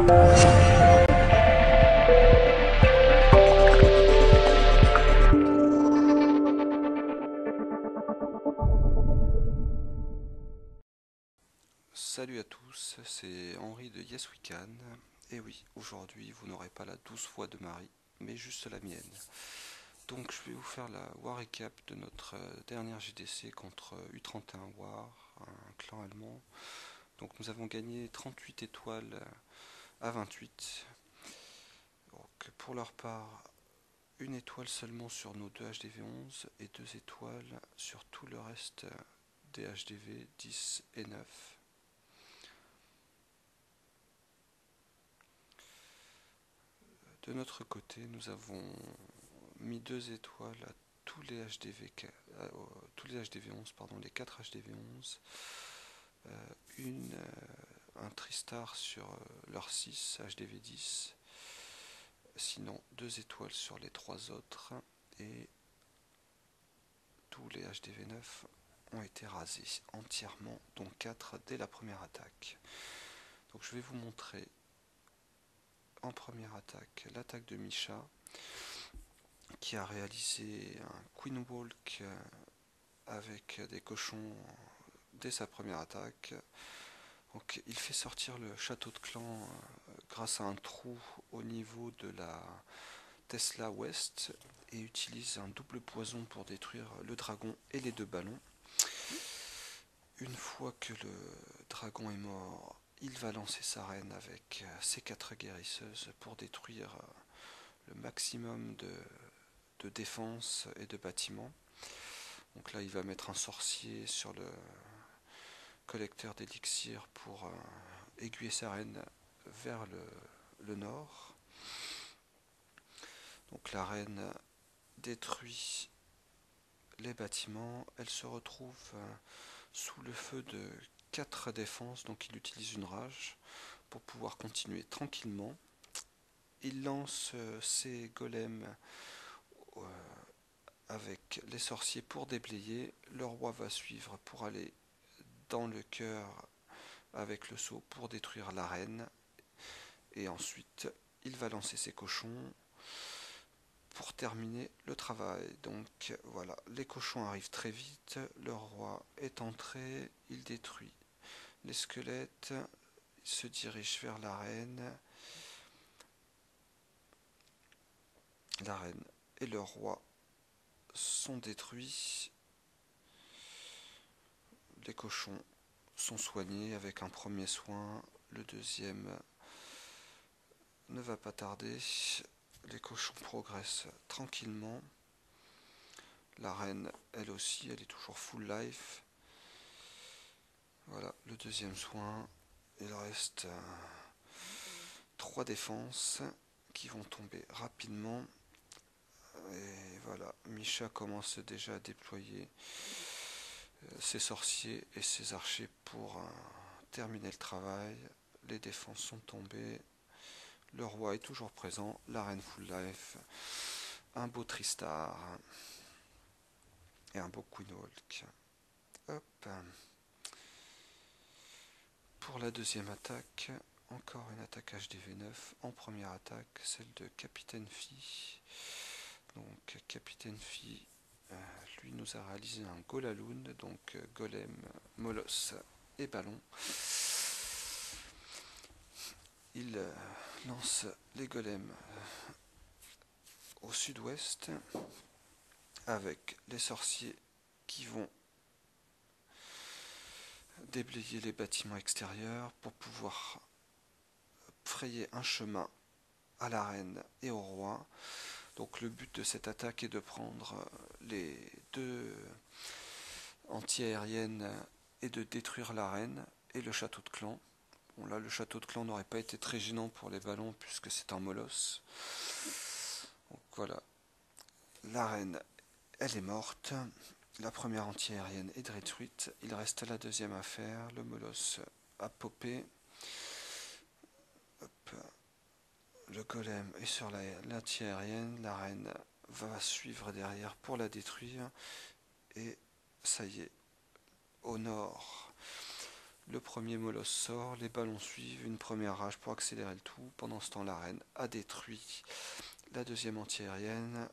Salut à tous, c'est Henri de Yes We Can. Et oui, aujourd'hui vous n'aurez pas la douce voix de Marie, mais juste la mienne. Donc je vais vous faire la War Recap de notre dernière GDC contre U31 War, un clan allemand. Donc nous avons gagné 38 étoiles à 28. Donc pour leur part, une étoile seulement sur nos deux HDV11 et 2 étoiles sur tout le reste des HDV 10 et 9. De notre côté, nous avons mis 2 étoiles à tous les HDV, tous les HDV11, pardon, les 4 HDV11, un Tristar sur leur 6 HDV10, sinon 2 étoiles sur les 3 autres, et tous les HDV9 ont été rasés entièrement, dont 4 dès la première attaque. Donc je vais vous montrer en première attaque l'attaque de Misha, qui a réalisé un Queen Walk avec des cochons dès sa première attaque. Donc il fait sortir le château de clan grâce à un trou au niveau de la Tesla Ouest et utilise un double poison pour détruire le dragon et les 2 ballons. Une fois que le dragon est mort, il va lancer sa reine avec ses 4 guérisseuses pour détruire le maximum de défense et de bâtiments. Donc là il va mettre un sorcier sur le collecteur d'élixir pour aiguiller sa reine vers le nord. Donc la reine détruit les bâtiments, elle se retrouve sous le feu de 4 défenses, donc il utilise une rage pour pouvoir continuer tranquillement. Il lance ses golems avec les sorciers pour déblayer. Le roi va suivre pour aller dans le cœur avec le sceau pour détruire la reine. Et ensuite, il va lancer ses cochons pour terminer le travail. Donc voilà, les cochons arrivent très vite. Le roi est entré, il détruit les squelettes, il se dirige vers la reine. La reine et le roi sont détruits. Les cochons sont soignés avec un premier soin. Le deuxième ne va pas tarder. Les cochons progressent tranquillement. La reine, elle aussi, elle est toujours full life. Voilà, le deuxième soin. Il reste 3 défenses qui vont tomber rapidement. Et voilà, Misha commence déjà à déployer ses sorciers et ses archers pour terminer le travail. Les défenses sont tombées. Le roi est toujours présent. La reine full life. Un beau Tristar. Et un beau Queen Walk. Hop. Pour la deuxième attaque, encore une attaque HDV9. En première attaque, celle de Capitaine Phi. Donc Capitaine Phi, lui nous a réalisé un Golaloon, donc golem, molosse et ballon. Il lance les golems au sud-ouest avec les sorciers qui vont déblayer les bâtiments extérieurs pour pouvoir frayer un chemin à la reine et au roi. Donc le but de cette attaque est de prendre les 2 anti-aériennes et de détruire la reine et le château de clan. Bon là le château de clan n'aurait pas été très gênant pour les ballons puisque c'est un molosse. Donc voilà, la reine elle est morte. La première anti-aérienne est détruite. Il reste la deuxième à faire. Le molosse a popé. Hop. Le golem est sur l'anti-aérienne. La reine va suivre derrière pour la détruire. Et ça y est, au nord, Le premier molosse sort, les ballons suivent, une première rage pour accélérer le tout. Pendant ce temps, la reine a détruit la deuxième antiaérienne.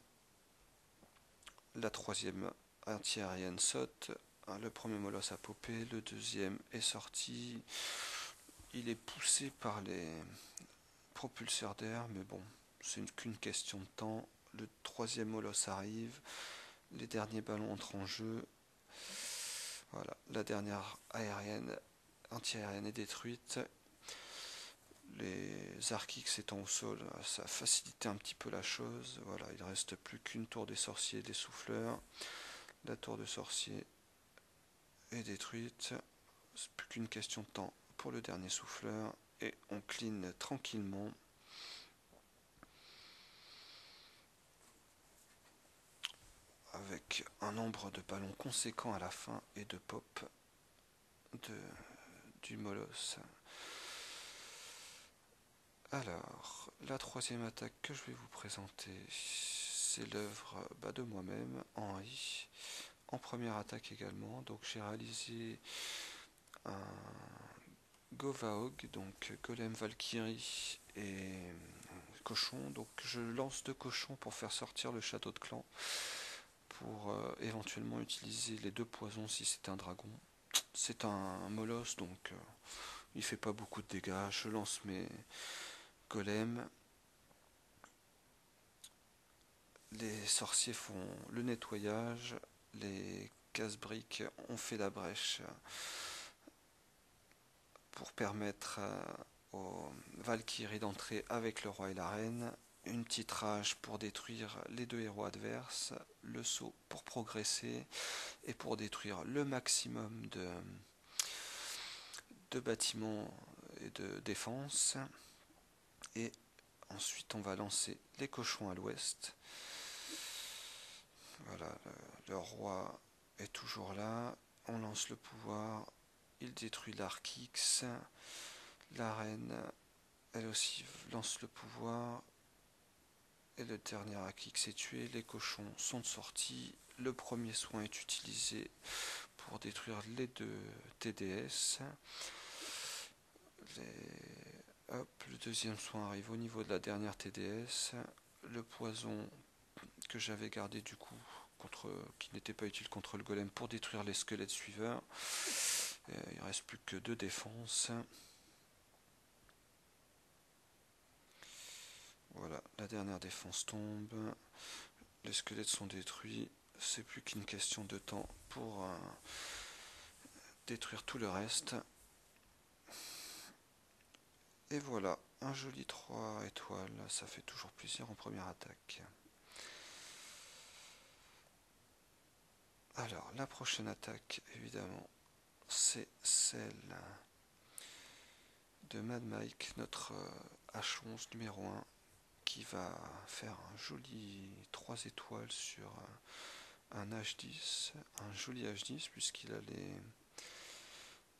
La troisième antiaérienne saute. Le premier molosse a popé, le deuxième est sorti. Il est poussé par les propulseurs d'air, mais bon, c'est qu'une question de temps. Le troisième molosse arrive, les derniers ballons entrent en jeu. Voilà, la dernière anti-aérienne est détruite. Les Archix étant au sol, ça a facilité un petit peu la chose. Voilà, il ne reste plus qu'une tour des sorciers et des souffleurs. La tour de sorcier est détruite. C'est plus qu'une question de temps pour le dernier souffleur. Et on clean tranquillement. Avec un nombre de ballons conséquent à la fin et de pop du molosse. Alors, la troisième attaque que je vais vous présenter, c'est l'œuvre de moi-même, Henri, en première attaque également. Donc j'ai réalisé un Govaog, donc Golem Valkyrie et cochon. Donc je lance 2 cochons pour faire sortir le château de clan, pour éventuellement utiliser les 2 poisons si c'est un dragon. C'est un molosse, donc il fait pas beaucoup de dégâts. Je lance mes golems. Les sorciers font le nettoyage. Les casse-briques ont fait la brèche pour permettre aux Valkyries d'entrer avec le roi et la reine. Une petite rage pour détruire les 2 héros adverses. Le saut pour progresser et pour détruire le maximum de bâtiments et de défense. Et ensuite on va lancer les cochons à l'ouest. Voilà, le roi est toujours là. On lance le pouvoir. Il détruit l'Archix. La reine, elle aussi, lance le pouvoir. Et le dernier Archix est tué. Les cochons sont sortis. Le premier soin est utilisé pour détruire les 2 TDS. Le deuxième soin arrive au niveau de la dernière TDS. Le poison que j'avais gardé du coup, qui n'était pas utile contre le golem, pour détruire les squelettes suiveurs. Il ne reste plus que 2 défenses. Voilà, la dernière défense tombe. Les squelettes sont détruits. C'est plus qu'une question de temps pour détruire tout le reste. Et voilà, un joli 3 étoiles, ça fait toujours plaisir en première attaque. Alors, la prochaine attaque, évidemment, c'est celle de Mad Mike, notre H11 numéro 1, qui va faire un joli 3 étoiles sur un H10, un joli H10, puisqu'il a les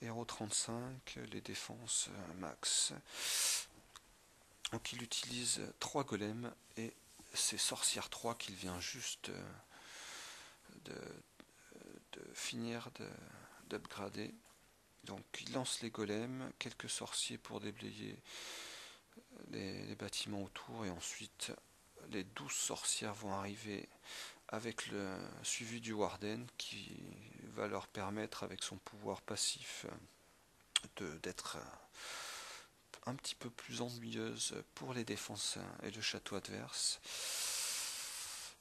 héros 35, les défenses max. Donc il utilise 3 golems et c'est sorcière 3 qu'il vient juste de, finir d'upgrader. Donc il lance les golems, quelques sorciers pour déblayer les bâtiments autour, et ensuite les 12 sorcières vont arriver avec le suivi du Warden qui va leur permettre, avec son pouvoir passif, d'être un petit peu plus ennuyeuse pour les défenses et le château adverse.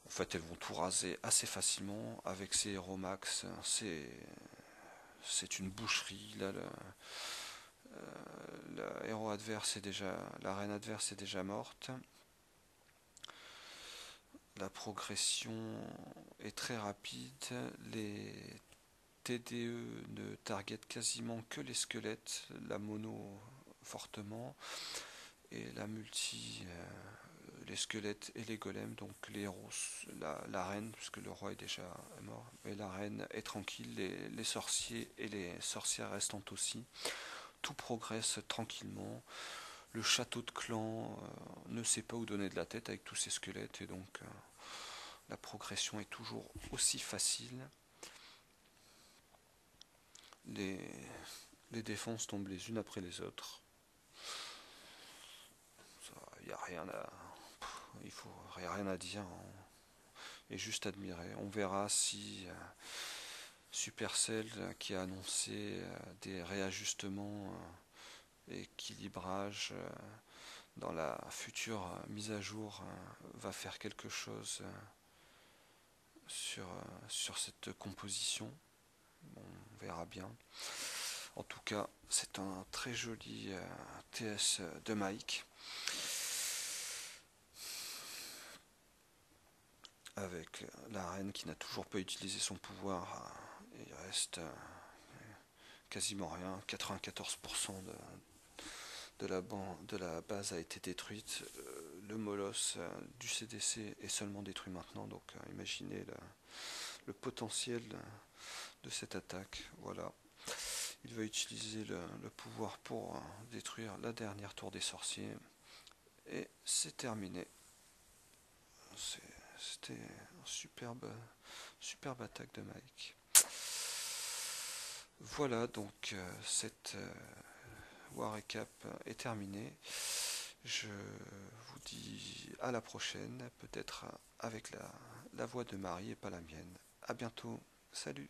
En fait, elles vont tout raser assez facilement avec ces héros max. C'est une boucherie. Là, le héros adverse est déjà, la reine adverse est déjà morte. La progression est très rapide. Les TDE ne targetent quasiment que les squelettes, la mono fortement, et la multi les squelettes et les golems. Donc les héros, la reine, puisque le roi est déjà mort, et la reine est tranquille, les sorciers et les sorcières restantes aussi. Tout progresse tranquillement. Le château de clan ne sait pas où donner de la tête avec tous ces squelettes, et donc la progression est toujours aussi facile. Les défenses tombent les unes après les autres. Il n'y a rien à, il faut y a rien à dire, hein. Et juste admirer. On verra si Supercell qui a annoncé des réajustements et équilibrage dans la future mise à jour va faire quelque chose sur cette composition. Bon, on verra bien. En tout cas, c'est un très joli TS de Mike avec la reine qui n'a toujours pas utilisé son pouvoir. Il reste quasiment rien. 94% de la base a été détruite. Le moloss du CDC est seulement détruit maintenant. Donc imaginez le potentiel de cette attaque. Voilà. Il va utiliser le pouvoir pour détruire la dernière tour des sorciers. Et c'est terminé. C'était une superbe attaque de Mike. Voilà, donc cette War Recap est terminée. Je vous dis à la prochaine, peut-être avec la voix de Marie et pas la mienne. A bientôt, salut.